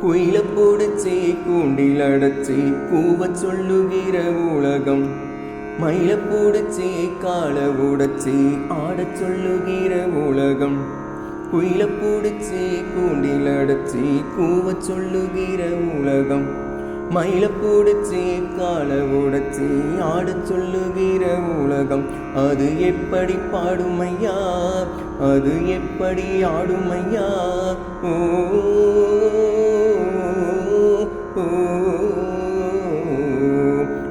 குயில போடுச்சே கூண்டில் அடைச்சி கூவ சொல்லுகிற உலகம். மயில போடுச்சே கால உடைச்சி ஆடச் சொல்லுகிற உலகம். குயில போடுச்சே கூண்டில் அடைச்சி கூவ சொல்லுகிற உலகம். மயில போடுச்சே கால உடைச்சி ஆடச் சொல்லுகிற உலகம். அது எப்படி பாடுமையா, அது எப்படி ஆடுமையா? ஓ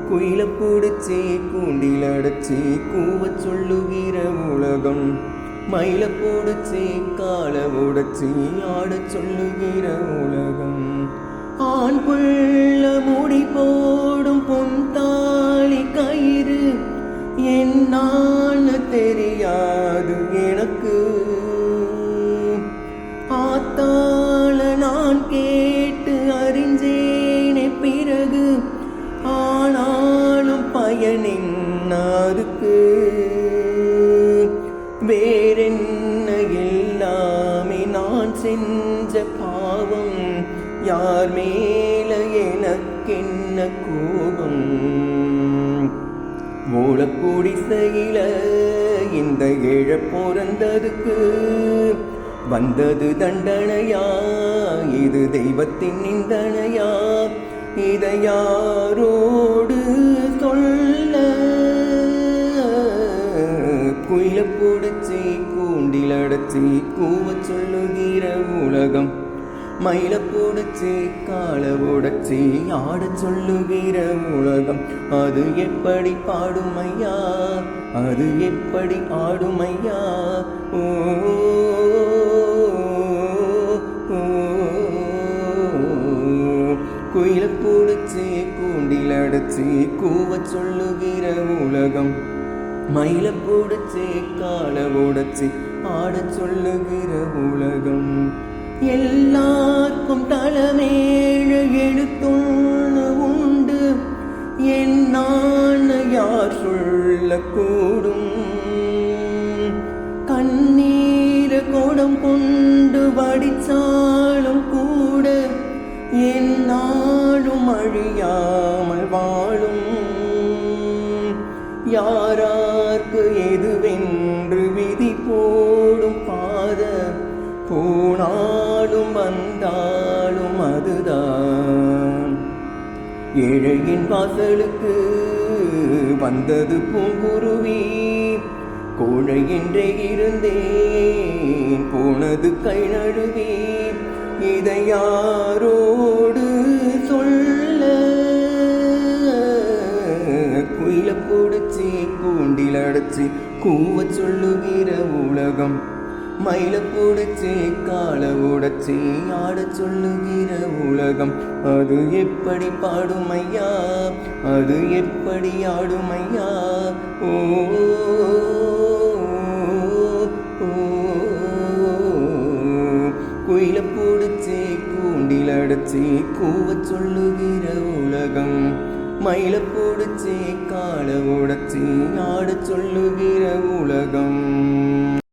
குயில போடுச்சே கூண்டில் அடைச்சி கூவ சொல்லுகிற உலகம். மயில போடுச்சே கால உடைச்சி ஆடச் சொல்லுகிற உலகம். ஆண் புள்ள முடி போடும் பொன்தாலி கயிறு என்னான்னு தெரியாது எனக்கு. ஆத்தாள நான் கேட்டு அறிஞ்சேனே பிறகு, ஆனாலும் பயனென்ன அதுக்கு? வேறென்ன எல்லாமே நான் செஞ்ச பாவம், யார் மேல எனக்கென்ன கோபம்? ஓலக்குடிசையில இந்த ஏழ பிறந்ததுக்கு வந்தது தண்டனையா, இது தெய்வத்தின் நிந்தனையா? இதை யாரோடு சொல்ல? குயில போடுச்சி கூண்டில் அடைச்சி கூவ சொல்லுகிற உலகம். மயில போடுச்சி கால உடைச்சி ஆடச் சொல்லுகிற உலகம். அது எப்படி பாடுமையா, அது எப்படி ஆடுமையா? ஓ குயில போடுச்சி கூண்டில் அடைச்சி கூவ சொல்லுகிற உலகம். மயில போடுச்சி கால உடைச்சி ஆடச் சொல்லுகிற உலகம். எல்லாருக்கும் தலைமேழு எழுத்தொன்று உண்டு, என்னான்னு யார் சொல்லக்கூடும்? கண்ணீர கோடம் கொண்டு வடிச்சாலும் கூட என்னாலும் அழியாமல் வாழும். யாரார்க்கு எதுவென்று விதி போடும் பாத, போனாலும் வந்தாலும் அதுதான். ஏழையின் வாசலுக்கு வந்தது பூங்குருவி, கோழை என்றே இருந்தேன் போனது கை நழுவி. இதை யாரோடு சொல்ல? குயில போடுச்சி கூண்டில் அடைச்சி கூவ சொல்லுகிற உலகம். மயில போடுச்சி கால உடைச்சி ஆடச் சொல்லுகிற உலகம். அது எப்படி பாடுமையா, அது எப்படி ஆடுமையா? ஓ குயில போடுச்சி கூண்டில் அடைச்சி கூவ சொல்லுகிற உலகம். மயில போடுச்சி கால உடைச்சி ஆடச் சொல்லுகிற உலகம்.